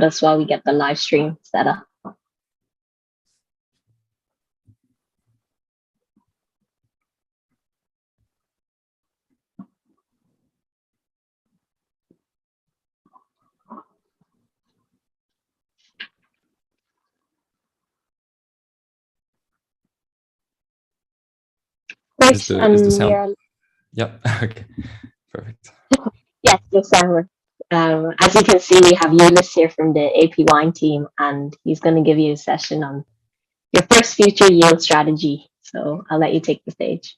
us while we get the live stream set up. Is the sound? Yep. Okay. Perfect. Yes, the sound. As you can see, we have Ulysse here from the APWine team, and he's going to give you a session on your first future yield strategy. So I'll let you take the stage.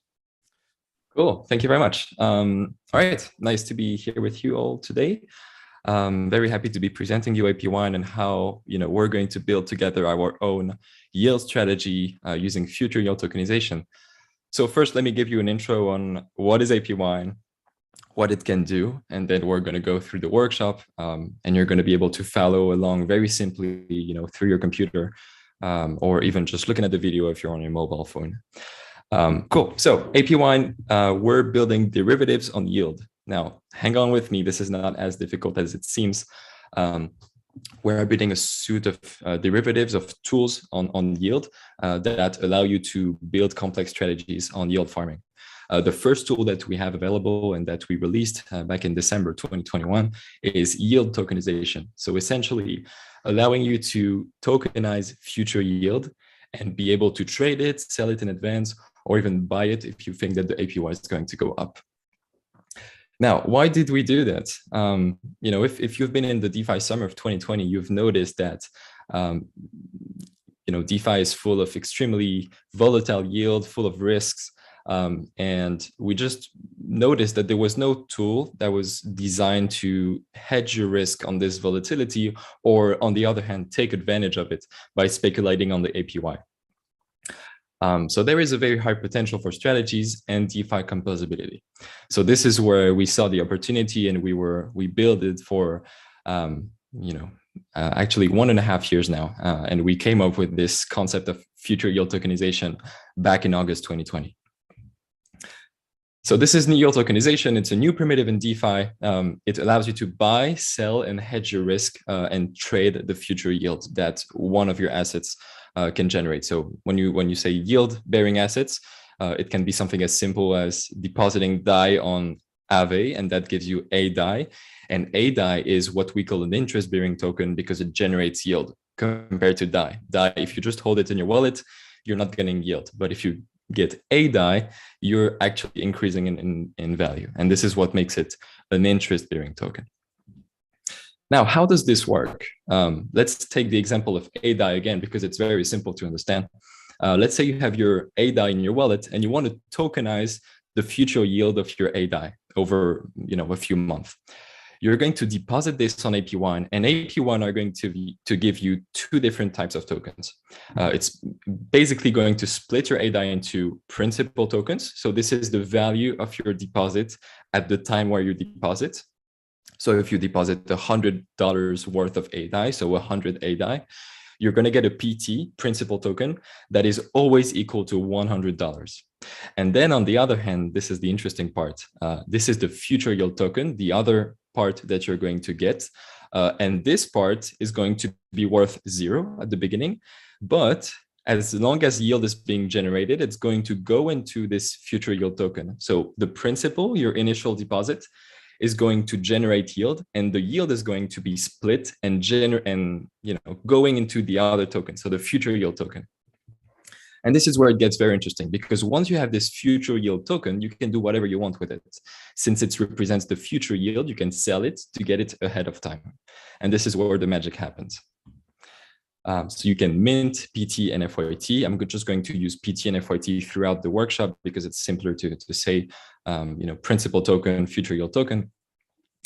Cool. Thank you very much. All right. Nice to be here with you all today. Very happy to be presenting you APWine and how we're going to build together our own yield strategy using future yield tokenization. So first, let me give you an intro on what is APWine, what it can do, and then we're going to go through the workshop, and you're going to be able to follow along very simply, through your computer, or even just looking at the video if you're on your mobile phone. Cool. So APWine, we're building derivatives on yield. Now, hang on with me. This is not as difficult as it seems. We're building a suite of derivatives of tools on yield that allow you to build complex strategies on yield farming. The first tool that we have available and that we released back in December 2021 is yield tokenization. So essentially allowing you to tokenize future yield and be able to trade it, sell it in advance, or even buy it if you think that the APY is going to go up. Now, why did we do that? If you've been in the DeFi summer of 2020, you've noticed that DeFi is full of extremely volatile yield, full of risks. And we just noticed that there was no tool that was designed to hedge your risk on this volatility, or on the other hand, take advantage of it by speculating on the APY. So there is a very high potential for strategies and DeFi composability. So this is where we saw the opportunity, and we built it for, actually 1.5 years now. And we came up with this concept of future yield tokenization back in August 2020. So this is yield tokenization. It's a new primitive in DeFi. It allows you to buy, sell, and hedge your risk and trade the future yield that one of your assets can generate. So when you say yield bearing assets, it can be something as simple as depositing DAI on Aave, and that gives you a DAI. And a DAI is what we call an interest bearing token because it generates yield compared to DAI. DAI, if you just hold it in your wallet, you're not getting yield. But if you get a DAI, you're actually increasing in value. And this is what makes it an interest bearing token. Now, how does this work? Let's take the example of a DAI again, because it's very simple to understand. Let's say you have your a DAI in your wallet and you want to tokenize the future yield of your a DAI over a few months. You're going to deposit this on APWine, and APWine are going to give you two different types of tokens. It's basically going to split your a DAI into principal tokens. So this is the value of your deposit at the time where you deposit. So if you deposit $100 worth of a DAI, so 100 a DAI, you're going to get a PT, principal token, that is always equal to $100. And then on the other hand, this is the interesting part. This is the future yield token, the other part that you're going to get. And this part is going to be worth 0 at the beginning. But as long as yield is being generated, it's going to go into this future yield token. So the principal, your initial deposit, is going to generate yield, and the yield is going to be split and going into the other token, so the future yield token. And this is where it gets very interesting, because once you have this future yield token, you can do whatever you want with it. Since it represents the future yield, you can sell it to get it ahead of time. And this is where the magic happens. So you can mint, PT, and FYT. I'm just going to use PT and FYT throughout the workshop because it's simpler to say, principal token, future yield token.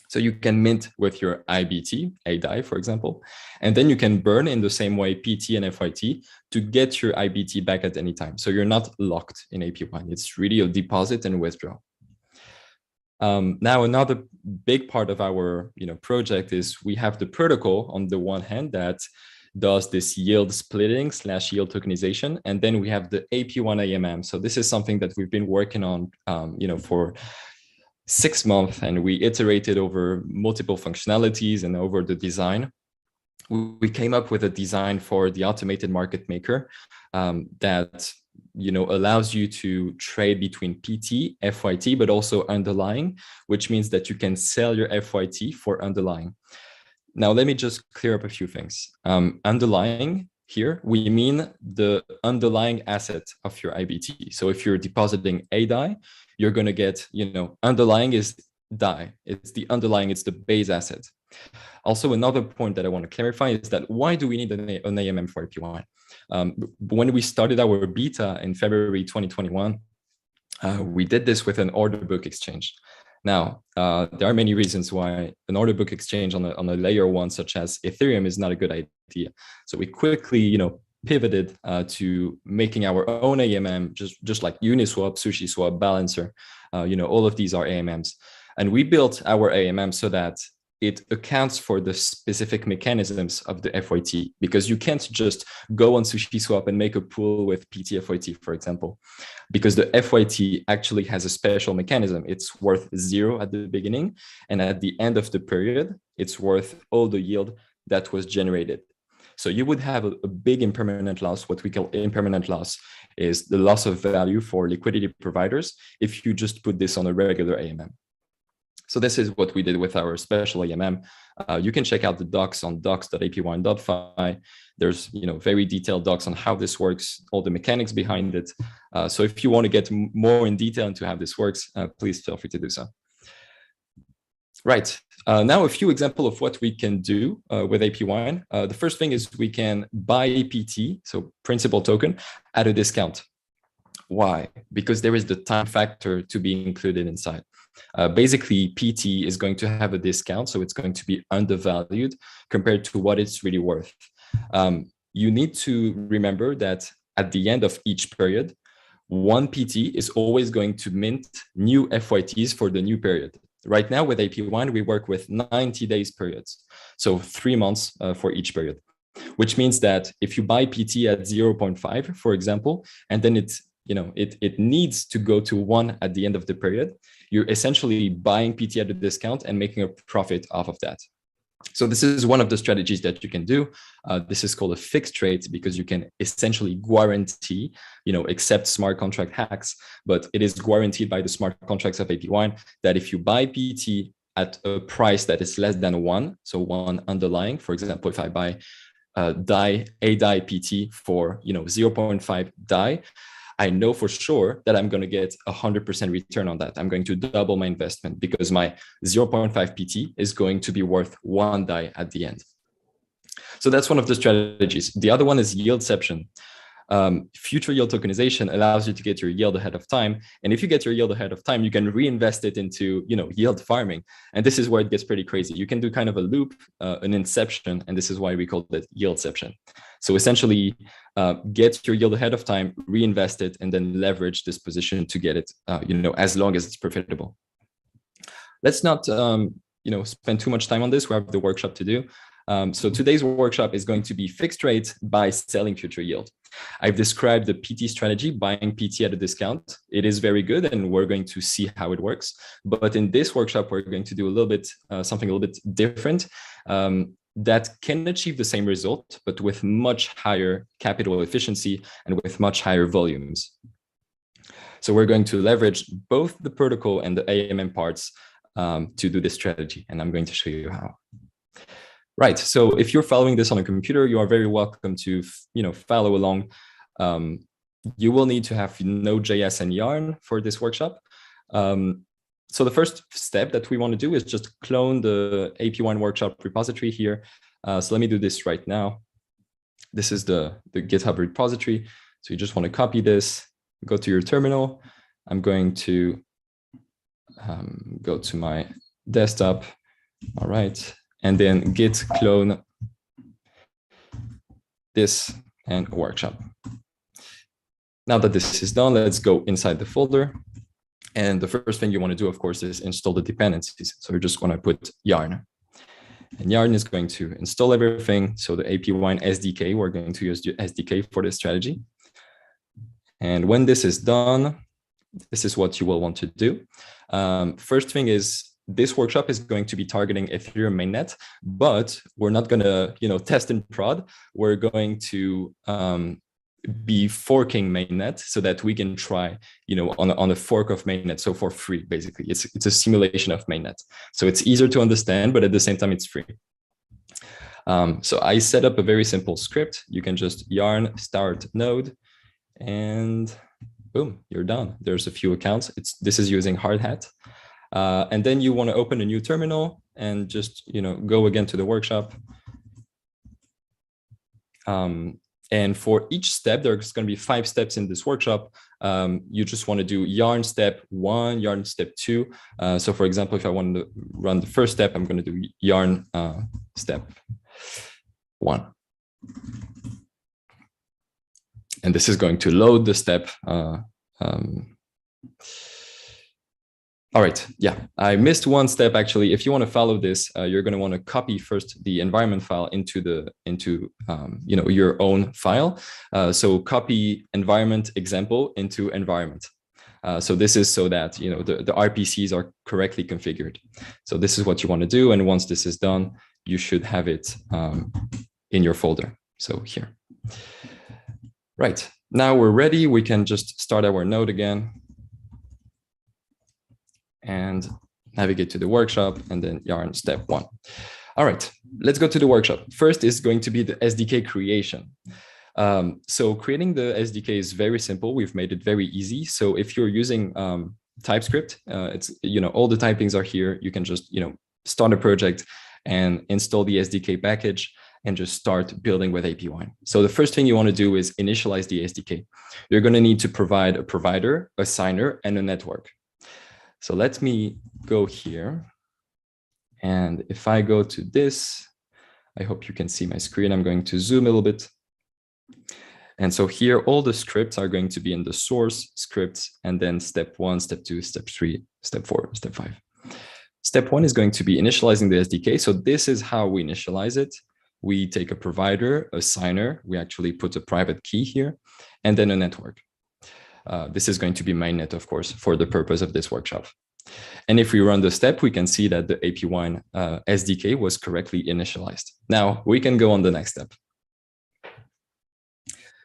So you can mint with your IBT, a DAI, for example, and then you can burn in the same way PT and FYT to get your IBT back at any time. So you're not locked in APWine. It's really a deposit and withdraw. Now, another big part of our project is we have the protocol on the one hand that does this yield splitting / yield tokenization. And then we have the APWine AMM. So this is something that we've been working on, for 6 months, and we iterated over multiple functionalities and over the design. we came up with a design for the automated market maker that allows you to trade between PT, FYT, but also underlying, which means that you can sell your FYT for underlying. Now, let me just clear up a few things. Underlying here, we mean the underlying asset of your IBT. So if you're depositing a DAI, you're going to get, underlying is DAI. It's the underlying, it's the base asset. Also, another point that I want to clarify is that why do we need an AMM for APWine? When we started our beta in February 2021, we did this with an order book exchange. Now, there are many reasons why an order book exchange on a layer one, such as Ethereum, is not a good idea. So we quickly, pivoted to making our own AMM, just like Uniswap, SushiSwap, Balancer. All of these are AMMs. And we built our AMM so that it accounts for the specific mechanisms of the FYT, because you can't just go on SushiSwap and make a pool with PT FYT, for example, because the FYT actually has a special mechanism. It's worth 0 at the beginning, and at the end of the period, it's worth all the yield that was generated. So you would have a big impermanent loss. What we call impermanent loss is the loss of value for liquidity providers if you just put this on a regular AMM. So this is what we did with our special AMM. You can check out the docs on docs.apwine.fi. There's very detailed docs on how this works, all the mechanics behind it. So if you want to get more in detail into how this works, please feel free to do so. Right. Now a few examples of what we can do with APWine. The first thing is we can buy PT, so principal token, at a discount. Why? Because there is the time factor to be included inside. Basically, PT is going to have a discount, so it's going to be undervalued compared to what it's really worth. You need to remember that at the end of each period, one PT is always going to mint new FYTs for the new period. Right now with APWine, we work with 90 days periods, so 3 months for each period, which means that if you buy PT at 0.5, for example, and then it needs to go to 1 at the end of the period, you're essentially buying PT at a discount and making a profit off of that. So this is one of the strategies that you can do. This is called a fixed rate because you can essentially guarantee, accept smart contract hacks, but it is guaranteed by the smart contracts of APWine that if you buy PT at a price that is less than 1, so 1 underlying, for example, if I buy a DAI PT for 0.5 DAI, I know for sure that I'm going to get 100% return on that. I'm going to double my investment because my 0.5 PT is going to be worth 1 DAI at the end. So that's one of the strategies. The other one is yieldception. Future yield tokenization allows you to get your yield ahead of time. And if you get your yield ahead of time, you can reinvest it into yield farming. And this is where it gets pretty crazy. You can do kind of a loop, an inception, and this is why we call it yieldception. So essentially, get your yield ahead of time, reinvest it, and then leverage this position to get it, as long as it's profitable. Let's not, spend too much time on this. We have the workshop to do. So today's workshop is going to be fixed rate by selling future yield. I've described the PT strategy, buying PT at a discount. It is very good, and we're going to see how it works. But in this workshop, we're going to do a little bit something a little bit different that can achieve the same result, but with much higher capital efficiency and with much higher volumes. So we're going to leverage both the protocol and the AMM parts to do this strategy, and I'm going to show you how. Right. So if you're following this on a computer, you are very welcome to, follow along. You will need to have Node.js and Yarn for this workshop. So the first step that we want to do is just clone the APWine workshop repository here. So let me do this right now. This is the GitHub repository. So you just want to copy this, go to your terminal. I'm going to go to my desktop. All right. And then git clone this and workshop. Now that this is done, let's go inside the folder. And the first thing you want to do, of course, is install the dependencies. So you're just going to put yarn. And yarn is going to install everything. So the APWine SDK, we're going to use the SDK for this strategy. And when this is done, this is what you will want to do. First thing is this workshop is going to be targeting Ethereum mainnet, but we're not going to, test in prod. We're going to be forking mainnet so that we can try, on a fork of mainnet. So for free, basically, it's a simulation of mainnet. So it's easier to understand, but at the same time, it's free. So I set up a very simple script. You can just yarn start node, and boom, you're done. There's a few accounts. This is using Hardhat. And then you want to open a new terminal and just, go again to the workshop. And for each step, there's going to be 5 steps in this workshop. You just want to do yarn step 1, yarn step 2. So for example, if I want to run the first step, I'm going to do yarn step 1. And this is going to load the step. All right, yeah, I missed one step actually. If you want to follow this, you're going to want to copy first the environment file into your own file. So copy environment example into environment. So this is so that the RPCs are correctly configured. So this is what you want to do, and once this is done, you should have it in your folder. So here, right now we're ready. We can just start our node again and navigate to the workshop, and then yarn step 1. All right, let's go to the workshop. First is going to be the SDK creation. So creating the SDK is very simple. We've made it very easy. So if you're using TypeScript, it's all the typings are here. You can just start a project and install the SDK package and just start building with APWine. So the first thing you want to do is initialize the SDK. You're going to need to provide a provider, a signer, and a network. So let me go here. And if I go to this, I hope you can see my screen. I'm going to zoom a little bit. And so here, all the scripts are going to be in the source scripts, and then step 1, step 2, step 3, step 4, step 5. Step 1 is going to be initializing the SDK. So this is how we initialize it. We take a provider, a signer. We actually put a private key here, and then a network. This is going to be mainnet, of course, for the purpose of this workshop. And if we run the step, we can see that the APWine SDK was correctly initialized. Now we can go on the next step.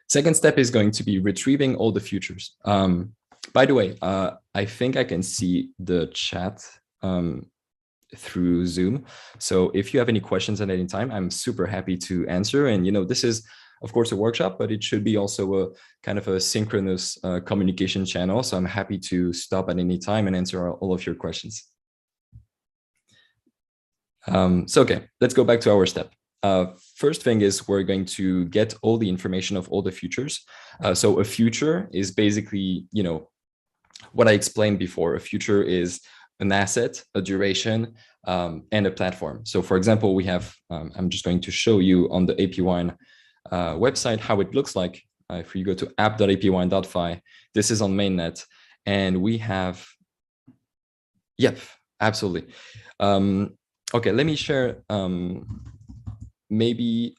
Second step is going to be retrieving all the futures. By the way, I think I can see the chat through Zoom. So if you have any questions at any time, I'm super happy to answer. And this is, of course, a workshop, but it should be also a kind of a synchronous communication channel. So I'm happy to stop at any time and answer all of your questions. Okay, let's go back to our step. First thing is we're going to get all the information of all the futures. So a future is basically, what I explained before. A future is an asset, a duration, and a platform. So for example, we have, I'm just going to show you on the APWine website how it looks like. If you go to app.apwine.fi, this is on mainnet, and we have, yep, absolutely. Okay, let me share. Maybe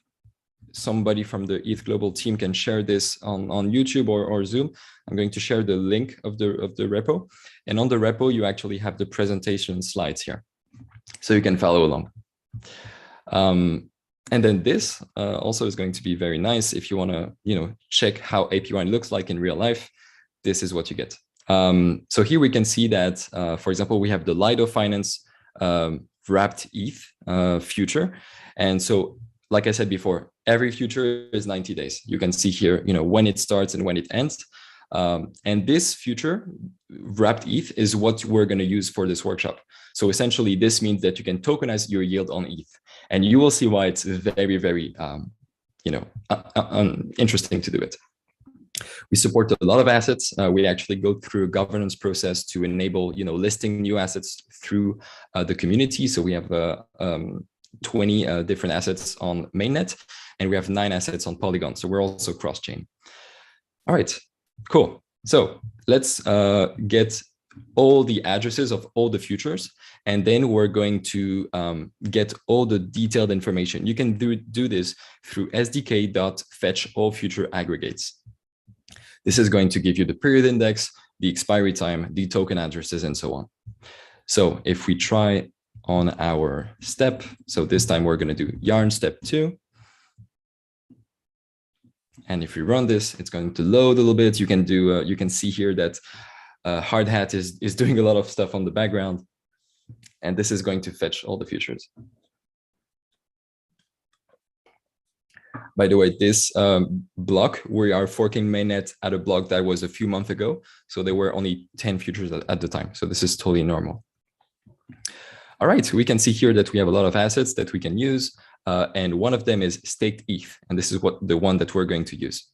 somebody from the ETH Global team can share this on YouTube or Zoom. I'm going to share the link of the repo, and on the repo you actually have the presentation slides here, so you can follow along. And then this also is going to be very nice if you want to, check how APWine looks like in real life. This is what you get. So here we can see that, for example, we have the Lido Finance wrapped ETH future. And so, like I said before, every future is 90 days. You can see here, when it starts and when it ends. And this future wrapped ETH is what we're going to use for this workshop. So essentially, this means that you can tokenize your yield on ETH, and you will see why it's very, very, interesting to do it. We support a lot of assets. We actually go through a governance process to enable, listing new assets through the community. So we have 20 different assets on mainnet, and we have 9 assets on Polygon. So we're also cross-chain. All right, cool. So let's get all the addresses of all the futures, and then we're going to get all the detailed information. You can do this through sdk.fetch all future aggregates. This is going to give you the period index, the expiry time, the token addresses, and so on. So if we try on our step, so this time we're going to do yarn step 2. And if we run this, it's going to load a little bit. You can do, you can see here that hard hat is doing a lot of stuff on the background. And this is going to fetch all the futures. By the way, this block, we are forking mainnet at a block that was a few months ago. So there were only 10 futures at the time. So this is totally normal. All right, we can see here that we have a lot of assets that we can use. And one of them is staked ETH. And this is the one that we're going to use.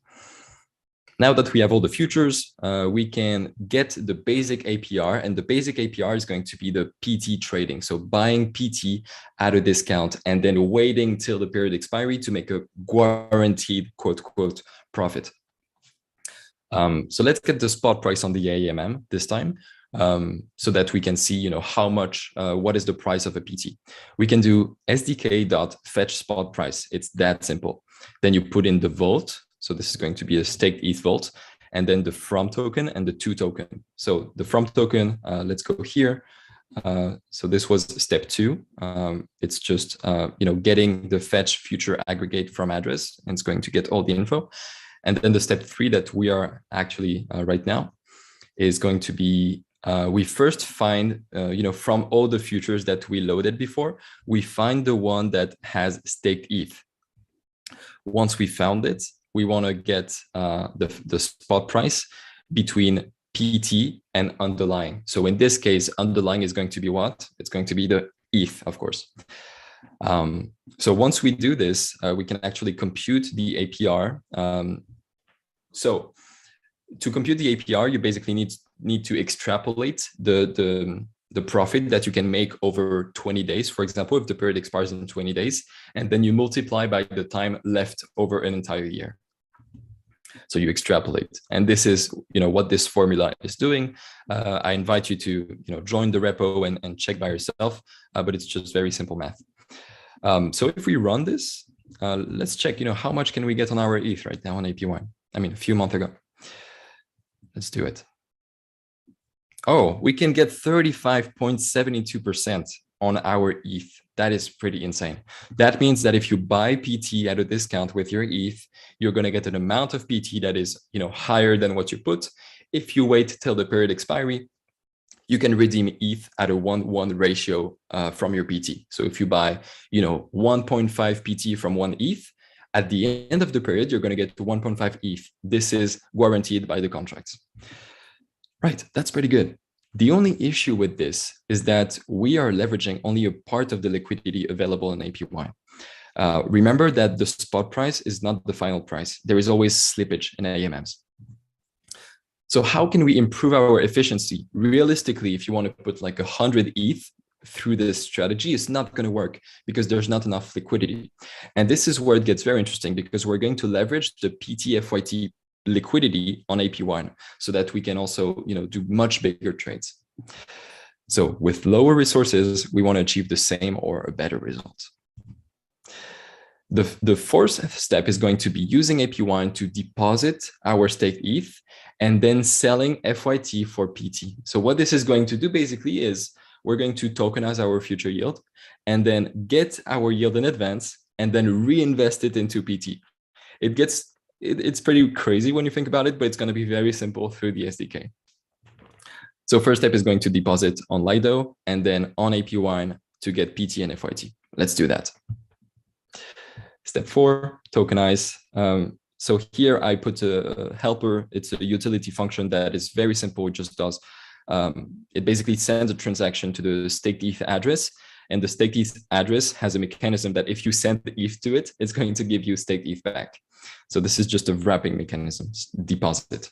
Now that we have all the futures, we can get the basic APR, and the basic APR is going to be the PT trading. So buying PT at a discount and then waiting till the period expiry to make a guaranteed quote, quote, profit. So let's get the spot price on the AMM this time, so that we can see, how much, what is the price of a PT. We can do SDK.fetch spot price. It's that simple. Then you put in the volt. So this is going to be a staked ETH vault, and then the from token and the to token. So the from token, let's go here. So this was step 2. It's just, getting the fetch future aggregate from address, and it's going to get all the info. And then the step 3 that we are actually right now is going to be, we first find, from all the futures that we loaded before, we find the one that has staked ETH. Once we found it, we want to get the spot price between PT and underlying. So in this case, underlying is going to be what? It's going to be the ETH, of course. So once we do this, we can actually compute the APR. So to compute the APR, you basically need to extrapolate the profit that you can make over 20 days, for example, if the period expires in 20 days, and then you multiply by the time left over an entire year. So you extrapolate, and this is, what this formula is doing. I invite you to, join the repo and check by yourself, but it's just very simple math. So if we run this, let's check, how much can we get on our ETH right now on APWine? I mean, a few months ago. Let's do it. Oh, we can get 35.72% on our ETH. That is pretty insane. That means that if you buy PT at a discount with your ETH, you're going to get an amount of PT that is, higher than what you put. If you wait till the period expiry, you can redeem ETH at a 1:1 ratio from your PT. So if you buy, 1.5 PT from 1 ETH, at the end of the period, you're going to get to 1.5 ETH. This is guaranteed by the contracts. Right, that's pretty good. The only issue with this is that we are leveraging only a part of the liquidity available in APWine. Remember that the spot price is not the final price. There is always slippage in AMMs. So how can we improve our efficiency? Realistically, if you want to put like 100 ETH through this strategy, it's not going to work because there's not enough liquidity. And this is where it gets very interesting, because we're going to leverage the PT FYT liquidity on APWine so that we can also, do much bigger trades. So with lower resources, we want to achieve the same or a better result. The fourth step is going to be using APWine to deposit our staked ETH and then selling FYT for PT. So what this is going to do basically is we're going to tokenize our future yield and then get our yield in advance and then reinvest it into PT. It's pretty crazy when you think about it, but it's going to be very simple through the SDK. So first step is going to deposit on Lido and then on APWine to get PT and FYT. Let's do that. Step 4, tokenize. So here I put a helper. It's a utility function that is very simple. It just does, it basically sends a transaction to the staked ETH address. And the staked ETH address has a mechanism that if you send the ETH to it, it's going to give you staked ETH back. So this is just a wrapping mechanism, deposit.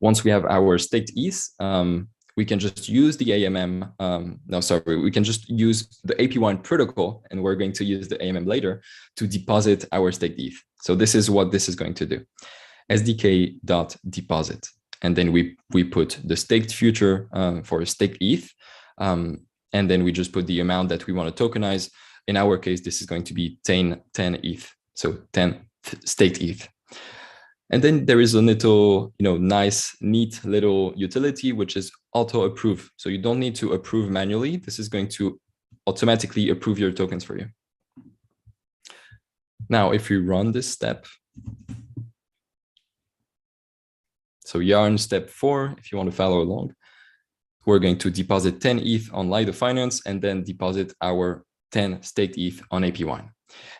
Once we have our staked ETH, we can just use the AMM. We can just use the APWine protocol, and we're going to use the AMM later to deposit our staked ETH. So this is what this is going to do. SDK.deposit. And then we put the staked future for staked ETH. And then we just put the amount that we want to tokenize. In our case, this is going to be 10 ETH. So 10 staked ETH. And then there is a little, nice, neat little utility, which is auto approve. So you don't need to approve manually. This is going to automatically approve your tokens for you. Now, if we run this step, so yarn step 4, if you want to follow along, we're going to deposit 10 ETH on Lido Finance and then deposit our 10 staked ETH on APWine.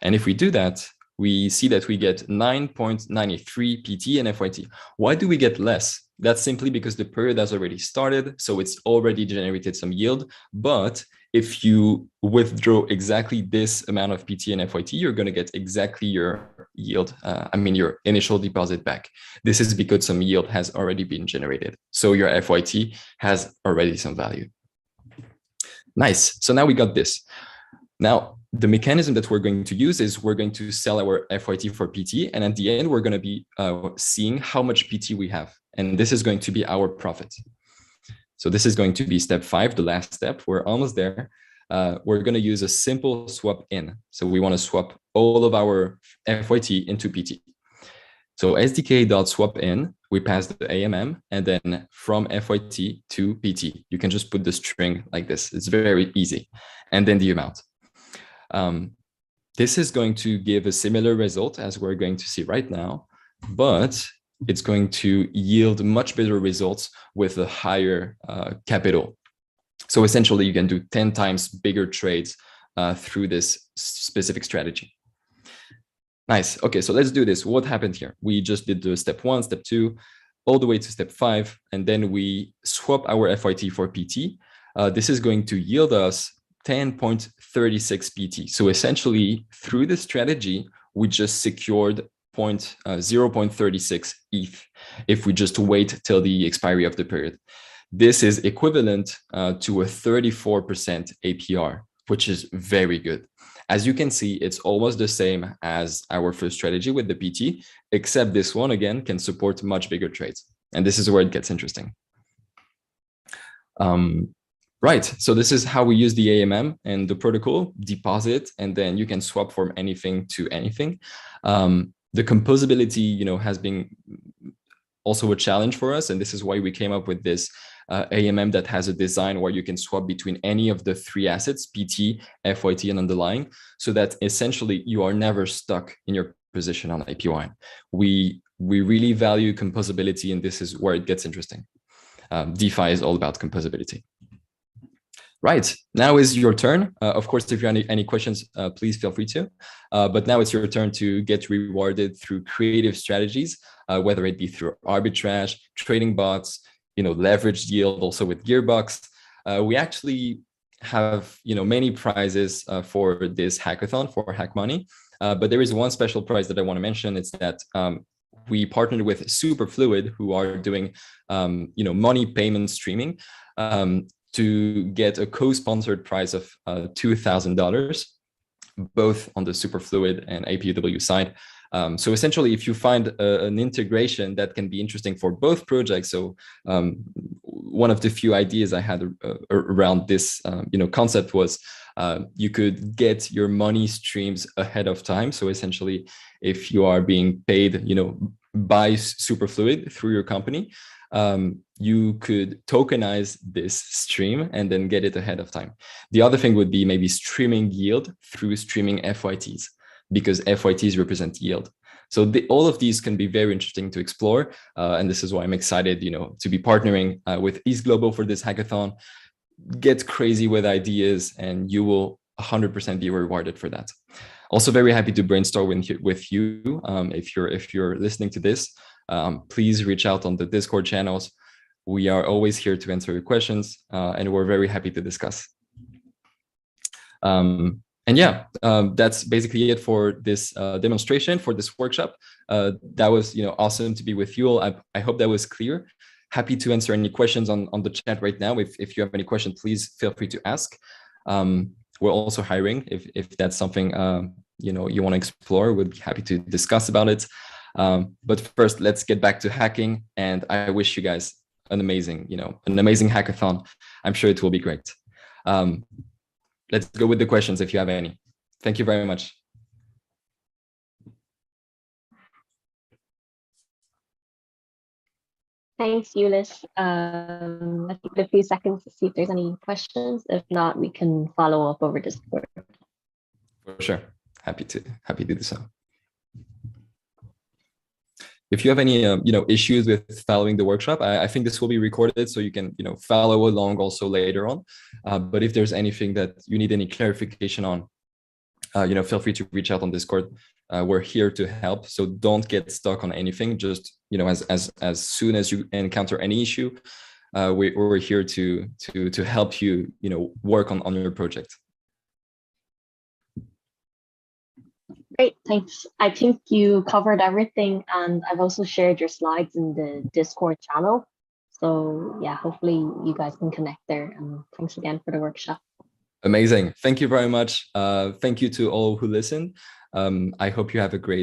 And if we do that, we see that we get 9.93 PT and FYT. Why do we get less? That's simply because the period has already started, so it's already generated some yield. But if you withdraw exactly this amount of PT and FYT, you're going to get exactly your yield, your initial deposit back. This is because some yield has already been generated. So your FYT has already some value. Nice. So now we got this. Now, the mechanism that we're going to use is we're going to sell our FYT for PT. And at the end, we're going to be seeing how much PT we have. And this is going to be our profit. So this is going to be step 5, the last step. We're almost there. We're going to use a simple swap in. So we want to swap all of our FYT into PT. So SDK.swap in, we pass the AMM, and then from FYT to PT, you can just put the string like this. It's very easy. And then the amount. This is going to give a similar result as we're going to see right now, but it's going to yield much better results with a higher capital. So essentially, you can do 10 times bigger trades through this specific strategy. Nice. Okay, so let's do this. What happened here? We just did the step 1, step 2, all the way to step 5, and then we swap our FYT for PT. This is going to yield us 10.36 PT. So essentially, through this strategy, we just secured 0.36 ETH if we just wait till the expiry of the period. This is equivalent to a 34% APR, which is very good. As you can see, it's almost the same as our first strategy with the PT, except this one, again, can support much bigger trades. And this is where it gets interesting. Right, so this is how we use the AMM and the protocol, deposit, and then you can swap from anything to anything. The composability, has been also a challenge for us, and this is why we came up with this AMM that has a design where you can swap between any of the 3 assets, PT, FYT, and underlying, so that essentially you are never stuck in your position on APWine. We really value composability, and this is where it gets interesting. DeFi is all about composability. Right, now is your turn. Of course, if you have any questions, please feel free to. But now it's your turn to get rewarded through creative strategies, whether it be through arbitrage, trading bots, leveraged yield, also with Gearbox. We actually have, many prizes for this hackathon for Hack Money. But there is one special prize that I want to mention. It's that we partnered with Superfluid, who are doing, money payment streaming. To get a co-sponsored prize of $2,000, both on the Superfluid and APW side. So essentially, if you find an integration that can be interesting for both projects, so one of the few ideas I had around this concept was you could get your money streams ahead of time. So essentially, if you are being paid, by Superfluid through your company, you could tokenize this stream and then get it ahead of time. The other thing would be maybe streaming yield through streaming FYTs, because FYTs represent yield. So all of these can be very interesting to explore. And this is why I'm excited, to be partnering with East Global for this hackathon. Get crazy with ideas and you will 100% be rewarded for that. Also very happy to brainstorm with you. If you're listening to this, please reach out on the Discord channels. We are always here to answer your questions, and we're very happy to discuss. And yeah, that's basically it for this demonstration, for this workshop. That was awesome to be with you all. I hope that was clear. Happy to answer any questions on the chat right now. If you have any questions, please feel free to ask. We're also hiring. If that's something you want to explore, we'd be happy to discuss about it. But first, let's get back to hacking. And I wish you guys an amazing hackathon. I'm sure it will be great. Let's go with the questions if you have any. Thank you very much. Thanks, Ulysse. Let's give it a few seconds to see if there's any questions. If not, we can follow up over Discord. For sure. Happy to do so. If you have any issues with following the workshop, I think this will be recorded, so you can follow along also later on. But if there's anything that you need any clarification on, feel free to reach out on Discord. We're here to help, so don't get stuck on anything. Just as soon as you encounter any issue, we're here to help you work on your project. Great, thanks. I think you covered everything, and I've also shared your slides in the Discord channel. So yeah, hopefully you guys can connect there. And thanks again for the workshop. Amazing. Thank you very much. Thank you to all who listened. I hope you have a great